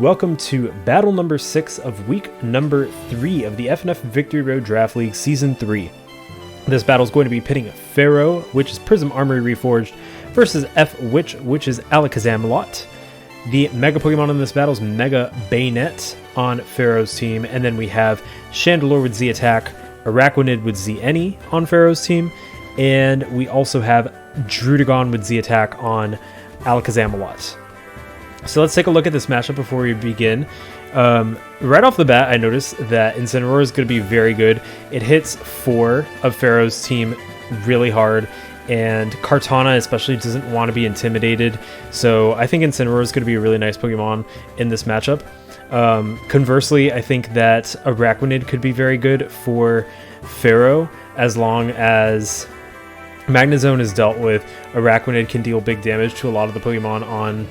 Welcome to battle number 6 of week number 3 of the FNF Victory Road Draft League Season 3. This battle is going to be pitting Pharaoh, which is Prism, Armory, Reforged, versus F Witch, which is Alakazamelot. The Mega Pokemon in this battle is Mega Bayonet on Pharaoh's team, and then we have Chandelure with Z Attack, Araquanid with Z Any on Pharaoh's team, and we also have Druddigon with Z Attack on Alakazamelot. So let's take a look at this matchup before we begin. Right off the bat, I noticed that Incineroar is going to be very good. It hits 4 of Pharaoh's team really hard, and Kartana especially doesn't want to be intimidated. So I think Incineroar is going to be a really nice Pokemon in this matchup. Conversely, I think that Araquanid could be very good for Pharaoh as long as Magnezone is dealt with. Araquanid can deal big damage to a lot of the Pokemon on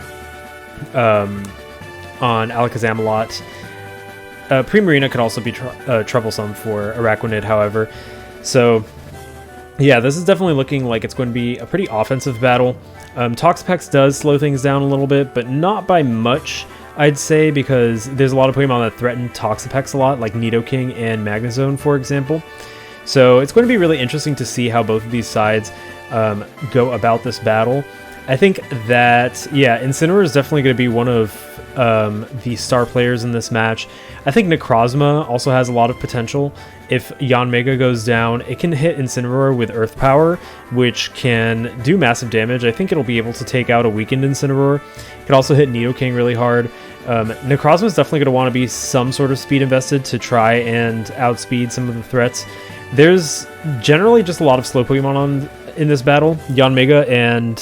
Alakazamelot. Primarina could also be troublesome for Araquanid, however. So, yeah, this is definitely looking like it's going to be a pretty offensive battle. Toxapex does slow things down a little bit, but not by much, I'd say, because there's a lot of Pokemon that threaten Toxapex a lot, like Nidoking and Magnezone, for example. So it's going to be really interesting to see how both of these sides go about this battle. I think that, yeah, Incineroar is definitely going to be one of the star players in this match. I think Necrozma also has a lot of potential. If Yanmega goes down, it can hit Incineroar with Earth Power, which can do massive damage. I think it'll be able to take out a weakened Incineroar. It could also hit Nidoking really hard. Necrozma is definitely going to want to be some sort of speed invested to try and outspeed some of the threats. There's generally just a lot of slow Pokemon in this battle. Yanmega and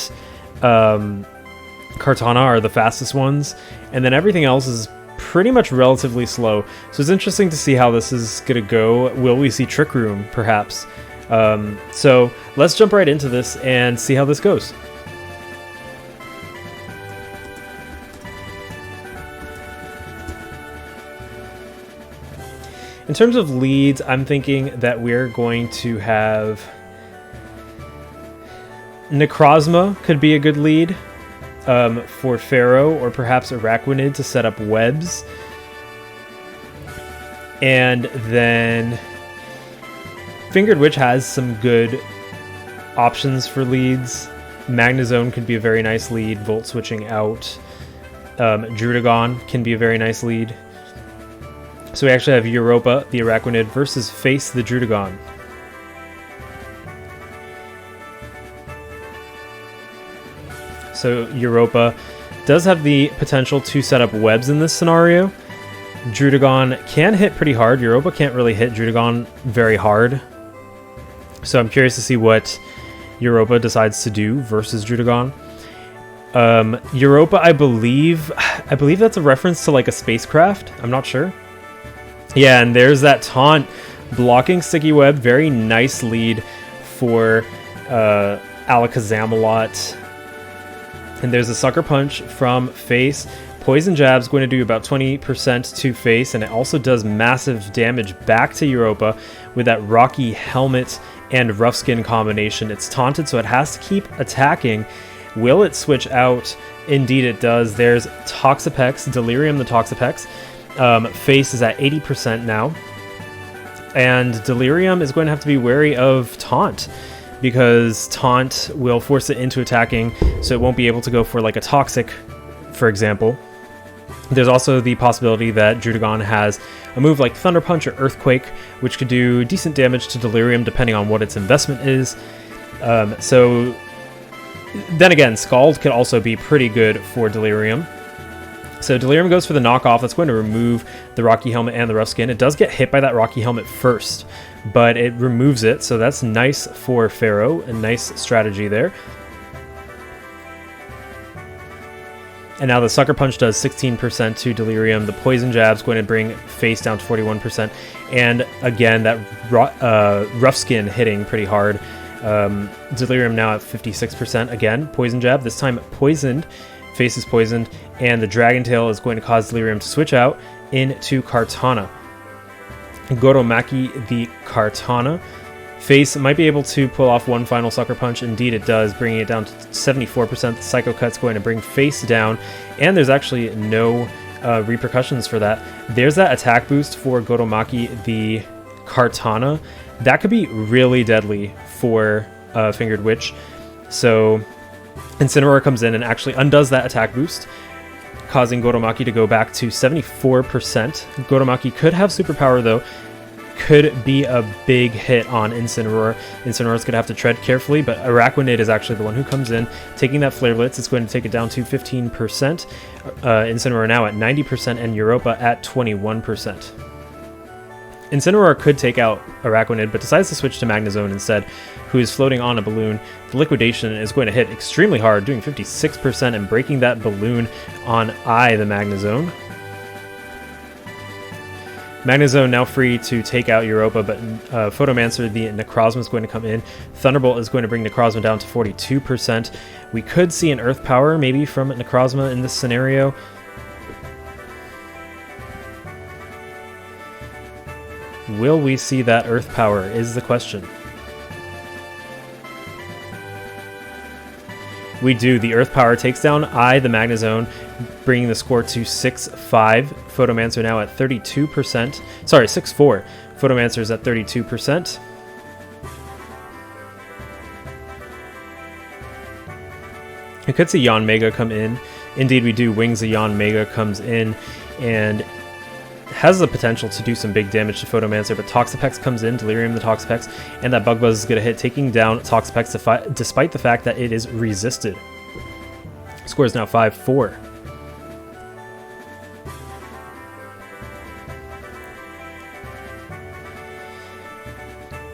Kartana are the fastest ones, and then everything else is pretty much relatively slow. So it's interesting to see how this is going to go. Will we see Trick Room, perhaps? So let's jump right into this and see how this goes. In terms of leads, I'm thinking that we're going to have Necrozma could be a good lead for Pharaoh, or perhaps Araquanid to set up webs. And then Fingered Witch has some good options for leads. Magnezone could be a very nice lead, Volt switching out. Druddigon can be a very nice lead. So we actually have Europa, the Araquanid, versus Face, the Druddigon. So Europa does have the potential to set up webs in this scenario. Druddigon can hit pretty hard. Europa can't really hit Druddigon very hard. So I'm curious to see what Europa decides to do versus Druddigon. Europa, I believe that's a reference to like a spacecraft. I'm not sure. Yeah, and there's that taunt blocking Sticky Web. Very nice lead for Alakazamelot. And there's a Sucker Punch from Face. Poison Jab's going to do about 20% to Face, and it also does massive damage back to Europa with that Rocky Helmet and Rough Skin combination. It's taunted, so it has to keep attacking. Will it switch out? Indeed it does. There's Toxapex, Delirium the Toxapex. Face is at 80% now. And Delirium is going to have to be wary of Taunt, because Taunt will force it into attacking, so it won't be able to go for like a Toxic, for example. There's also the possibility that Druddigon has a move like Thunder Punch or Earthquake, which could do decent damage to Delirium depending on what its investment is. So then again, Scald could also be pretty good for Delirium. So Delirium goes for the knockoff. That's going to remove the Rocky Helmet and the Rough Skin. It does get hit by that Rocky Helmet first, but it removes it, so that's nice for Pharaoh. A nice strategy there. And now the Sucker Punch does 16% to Delirium. The Poison Jab's going to bring Face down to 41%. And again, that Rough Skin hitting pretty hard. Delirium now at 56%. Again, Poison Jab, this time poisoned. Face is poisoned, and the Dragon Tail is going to cause Delirium to switch out into Kartana. Goromaki the Kartana. Face might be able to pull off one final Sucker Punch. Indeed it does, bringing it down to 74%. The Psycho Cut's going to bring Face down, and there's actually no repercussions for that. There's that attack boost for Goromaki the Kartana. That could be really deadly for Fingered Witch. So Incineroar comes in and actually undoes that attack boost, causing Goromaki to go back to 74%. Goromaki could have superpower though, could be a big hit on Incineroar. Incineroar's going to have to tread carefully, but Araquanid is actually the one who comes in, taking that Flare Blitz. It's going to take it down to 15%. Incineroar now at 90% and Europa at 21%. Incineroar could take out Araquanid, but decides to switch to Magnezone instead, who is floating on a balloon. The Liquidation is going to hit extremely hard, doing 56% and breaking that balloon on the Magnezone. Magnezone now free to take out Europa, but Photomancer, the Necrozma, is going to come in. Thunderbolt is going to bring Necrozma down to 42%. We could see an Earth Power maybe from Necrozma in this scenario. Will we see that Earth Power is the question. We do. The Earth Power takes down the Magnezone, bringing the score to 6-5. Photomancer now at 32%. Sorry, 6-4. Photomancer's at 32%. We could see Yanmega come in. Indeed, we do. Wings of Yanmega comes in and has the potential to do some big damage to Photomancer, but Toxapex comes in, Delirium the Toxapex, and that Bug Buzz is going to hit, taking down Toxapex despite the fact that it is resisted. Score is now 5-4.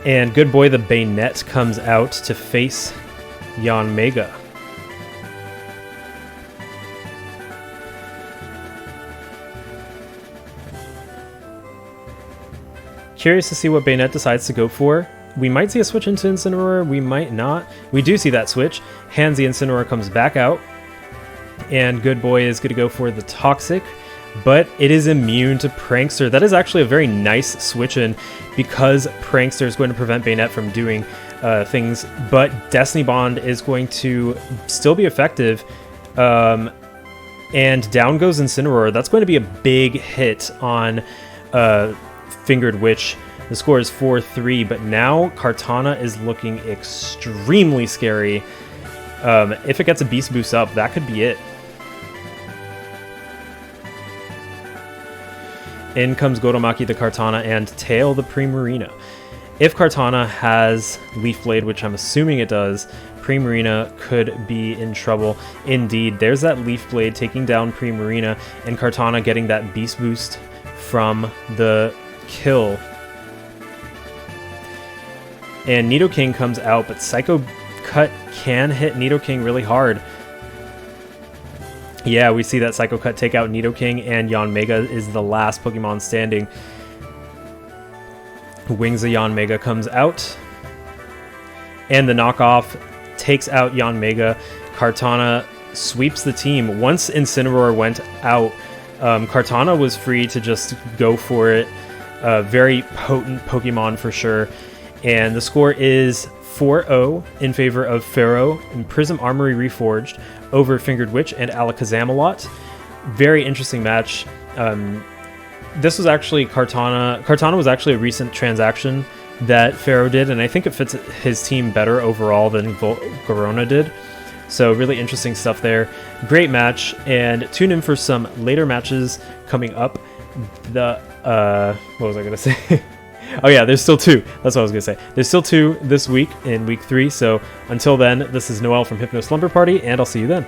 And good boy, the Bayonet comes out to face Yanmega. Curious to see what Bayonet decides to go for. We might see a switch into Incineroar, we might not. We do see that switch. Hands the Incineroar comes back out. And good boy is going to go for the Toxic, but it is immune to Prankster. That is actually a very nice switch in, because Prankster is going to prevent Bayonet from doing things, but Destiny Bond is going to still be effective. And down goes Incineroar. That's going to be a big hit on Fingered Witch. The score is 4-3, but now Kartana is looking extremely scary. If it gets a Beast Boost up, that could be it. In comes Goromaki the Kartana and Tail the Primarina. If Kartana has Leaf Blade, which I'm assuming it does, Primarina could be in trouble. Indeed, there's that Leaf Blade taking down Primarina, and Kartana getting that Beast Boost from the kill. And Nidoking comes out, but Psycho Cut can hit Nidoking really hard. Yeah, we see that Psycho Cut take out Nidoking, and Yanmega is the last Pokemon standing. Wings of Yanmega comes out, and the knockoff takes out Yanmega. Kartana sweeps the team. Once Incineroar went out, Kartana was free to just go for it. Very potent Pokemon for sure. And the score is 4-0 in favor of Pharaoh and Prism Armory Reforged over Fingered Witch and Alakazamelot. Very interesting match. This was actually Kartana. Kartana was actually a recent transaction that Pharaoh did, and I think it fits his team better overall than Corona did. So really interesting stuff there. Great match, and tune in for some later matches coming up. What was I going to say? Oh yeah, there's still two. That's what I was going to say. There's still two this week in week 3. So until then, this is Noel from Hypno Slumber Party, and I'll see you then.